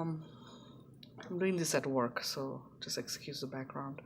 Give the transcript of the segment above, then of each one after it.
I'm doing this at work, so just excuse the background.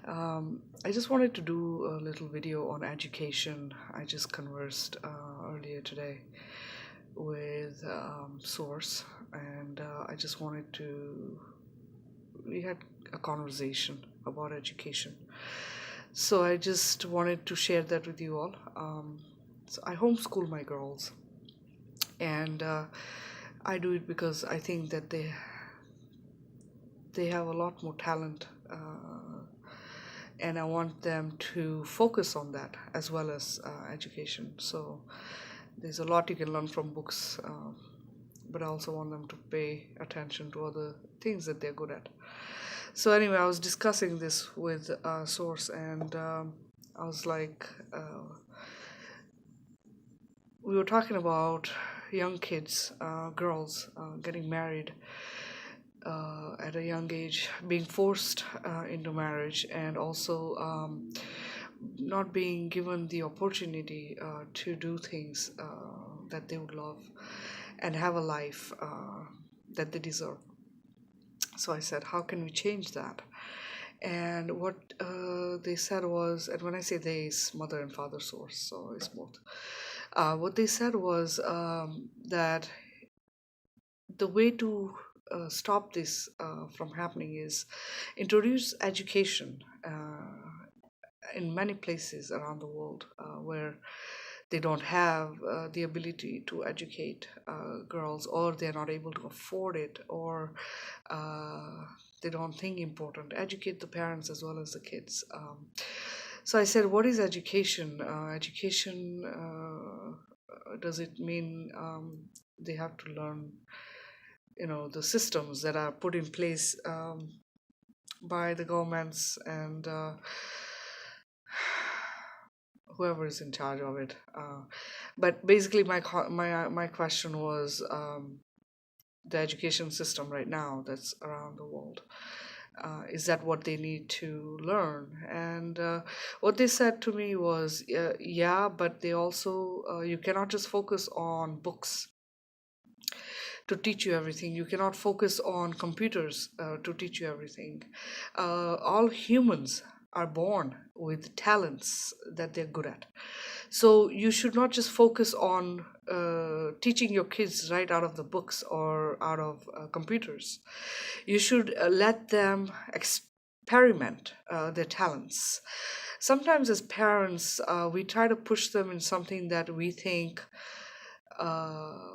I just wanted to do a little video on education. I just conversed earlier today with Source, and I just wanted to. We had a conversation about education, so I just wanted to share that with you all. So I homeschool my girls, and I do it because I think that they have a lot more talent, and I want them to focus on that as well as education. So there's a lot you can learn from books, but I also want them to pay attention to other things that they're good at. So anyway, I was discussing this with Source, and I was like, we were talking about young kids, girls getting married at a young age, being forced into marriage, and also not being given the opportunity to do things that they would love and have a life that they deserve. So I said, how can we change that? And what they said was, and when I say they, it's mother and father Source, so it's both. What they said was that the way to stop this from happening is introduce education in many places around the world where they don't have the ability to educate girls, or they're not able to afford it, or they don't think important. Educate the parents as well as the kids. So I said, what is education? Education, does it mean they have to learn, the systems that are put in place by the governments and whoever is in charge of it? But basically, my question was the education system right now that's around the world. Is that what they need to learn? And what they said to me was, yeah, but they also, you cannot just focus on books to teach you everything. You cannot focus on computers to teach you everything. All humans are born with talents that they're good at. So you should not just focus on teaching your kids right out of the books or out of computers. You should let them experiment their talents. Sometimes, as parents, we try to push them in something that we think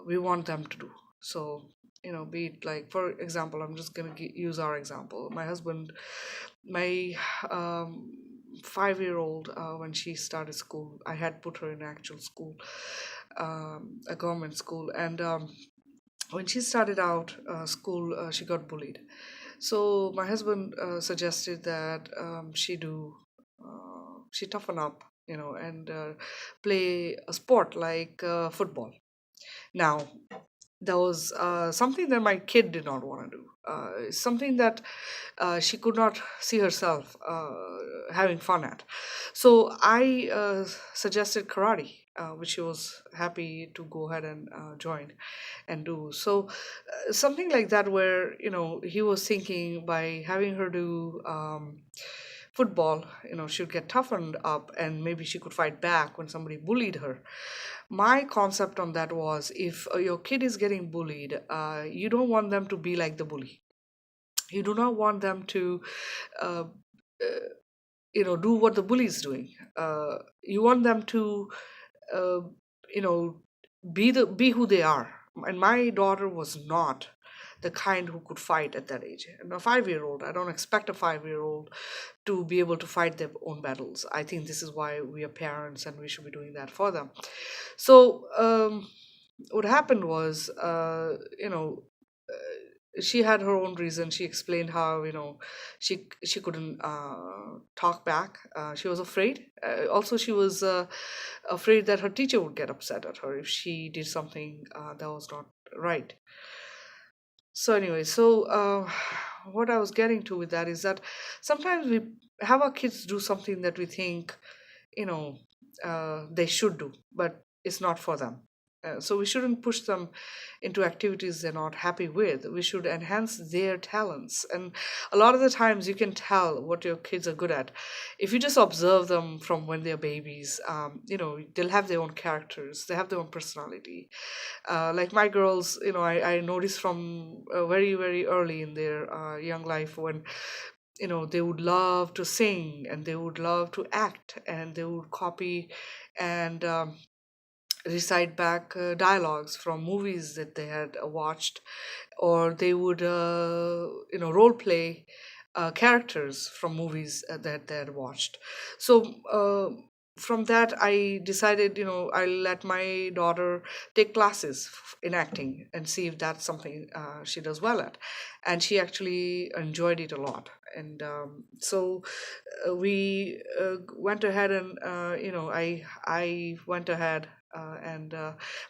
we want them to do. So, be it like, for example, I'm just going to use our example. My husband, my 5-year-old, when she started school, I had put her in actual school, a government school. And when she started out school, she got bullied. So my husband suggested that she toughen up, and play a sport like football. Now, that was something that my kid did not want to do. Something that she could not see herself having fun at. So I suggested karate, which she was happy to go ahead and join and do. So something like that, where he was thinking by having her do football, she'd get toughened up, and maybe she could fight back when somebody bullied her. My concept on that was, if your kid is getting bullied, you don't want them to be like the bully. You do not want them to uh, do what the bully is doing. You want them to uh, you know be who they are. And my daughter was not the kind who could fight at that age. And a 5-year-old, I don't expect a 5-year-old to be able to fight their own battles. I think this is why we are parents, and we should be doing that for them. So what happened was, she had her own reason. She explained how she couldn't talk back. She was afraid. Also, she was afraid that her teacher would get upset at her if she did something that was not right. So anyway, what I was getting to with that is that sometimes we have our kids do something that we think, they should do, but it's not for them. So we shouldn't push them into activities they're not happy with. We should enhance their talents. And a lot of the times you can tell what your kids are good at. If you just observe them from when they're babies, they'll have their own characters, they have their own personality. Like my girls, I noticed from very, very early in their young life when they would love to sing and they would love to act and they would copy and recite back dialogues from movies that they had watched, or they would role play characters from movies that they had watched. So from that I decided, I'll let my daughter take classes in acting and see if that's something she does well at. And she actually enjoyed it a lot. And so we went ahead and I went ahead and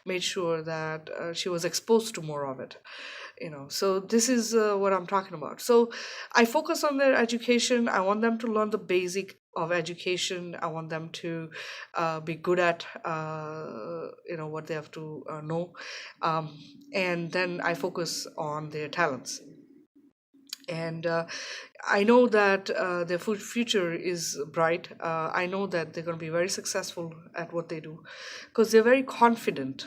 made sure that she was exposed to more of it. So this is what I'm talking about. So I focus on their education. I want them to learn the basic of education. I want them to be good at what they have to know. And then I focus on their talents. And I know that their future is bright. I know that they're going to be very successful at what they do because they're very confident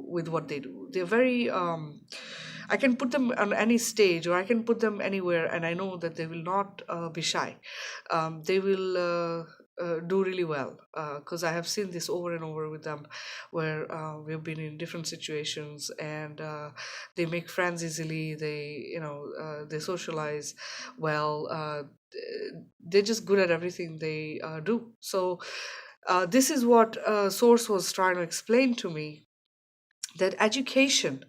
with what they do. They're very, I can put them on any stage or I can put them anywhere, and I know that they will not be shy. They will do really well because I have seen this over and over with them, where we've been in different situations and they make friends easily. They socialize well. They're just good at everything they do. So this is what Source was trying to explain to me, that education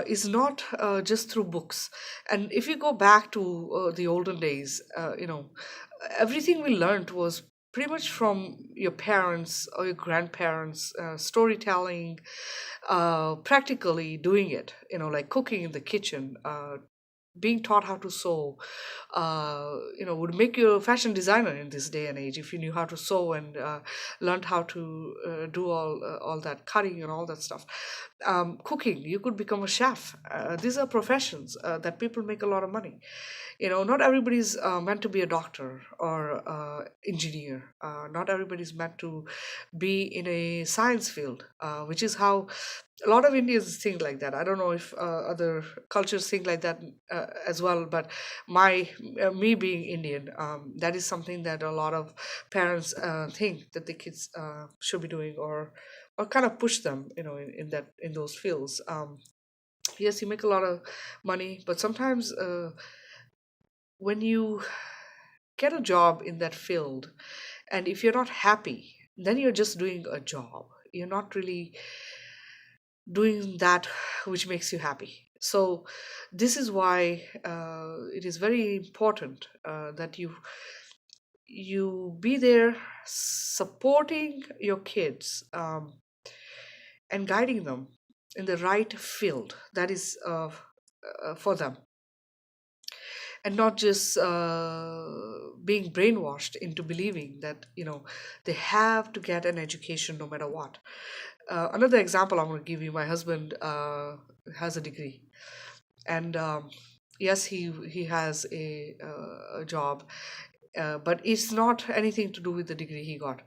is not just through books. And if you go back to the olden days, everything we learned was pretty much from your parents or your grandparents, storytelling, practically doing it, like cooking in the kitchen, being taught how to sew, would make you a fashion designer in this day and age if you knew how to sew and learned how to do all that cutting and all that stuff. Cooking, you could become a chef. These are professions that people make a lot of money. Not everybody's meant to be a doctor or engineer. Not everybody's meant to be in a science field, which is how a lot of Indians think like that. I don't know if other cultures think like that as well, but me being Indian, that is something that a lot of parents think that the kids should be doing, or kind of push them, in those fields. Yes, you make a lot of money, but sometimes when you get a job in that field, and if you're not happy, then you're just doing a job. You're not really doing that which makes you happy. So this is why it is very important that you be there supporting your kids, and guiding them in the right field that is for them, and not just being brainwashed into believing that they have to get an education no matter what. Another example I'm going to give you: my husband has a degree, and yes, he has a job, but it's not anything to do with the degree he got.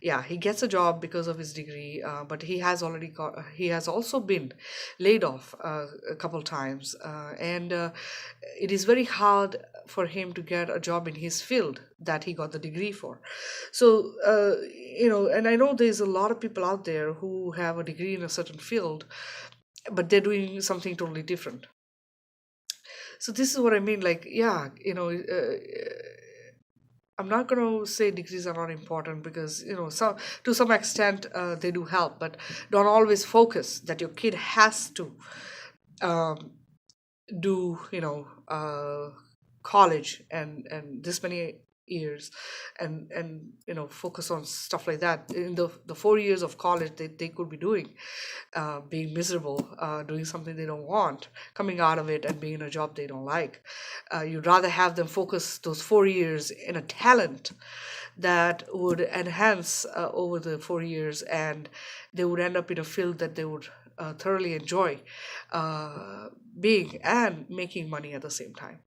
Yeah, he gets a job because of his degree, but he has also been laid off a couple times, and it is very hard for him to get a job in his field that he got the degree for. So and I know there's a lot of people out there who have a degree in a certain field, but they're doing something totally different. So this is what I mean, like, yeah, I'm not going to say degrees are not important, because to some extent they do help, but don't always focus that your kid has to um, do college and this many years, and focus on stuff like that. In the 4 years of college, they could be doing being miserable, doing something they don't want, coming out of it and being in a job they don't like. You'd rather have them focus those 4 years in a talent that would enhance over the 4 years, and they would end up in a field that they would thoroughly enjoy being and making money at the same time.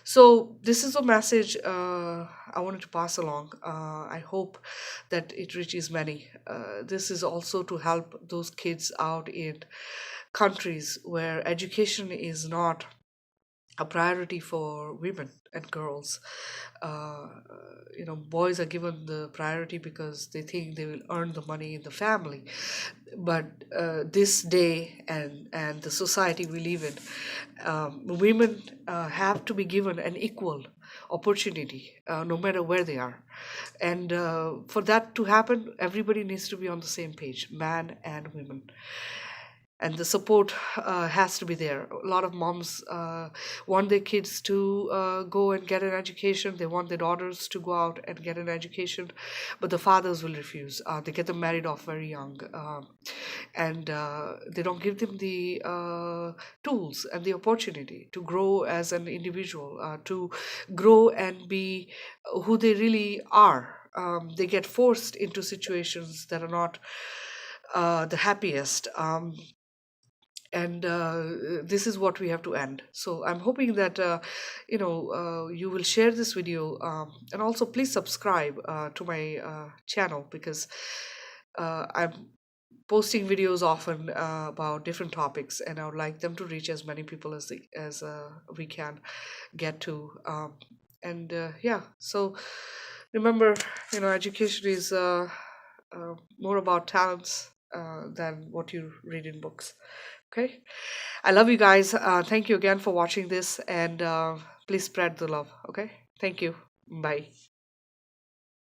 So this is a message I wanted to pass along. I hope that it reaches many. This is also to help those kids out in countries where education is not a priority for women and girls. uh, Boys are given the priority because they think they will earn the money in the family. But this day and the society we live in, women have to be given an equal opportunity, no matter where they are. And for that to happen, everybody needs to be on the same page, man and women, and the support has to be there. A lot of moms want their kids to go and get an education. They want their daughters to go out and get an education, but the fathers will refuse. They get them married off very young, and they don't give them the tools and the opportunity to grow as an individual, to grow and be who they really are. They get forced into situations that are not the happiest. And this is what we have to end. So I'm hoping that you will share this video, and also please subscribe to my channel, because I'm posting videos often about different topics, and I would like them to reach as many people as we can get to. And yeah, so remember, education is more about talents than what you read in books. Okay, I love you guys. Thank you again for watching this, and please spread the love. Okay, thank you. Bye.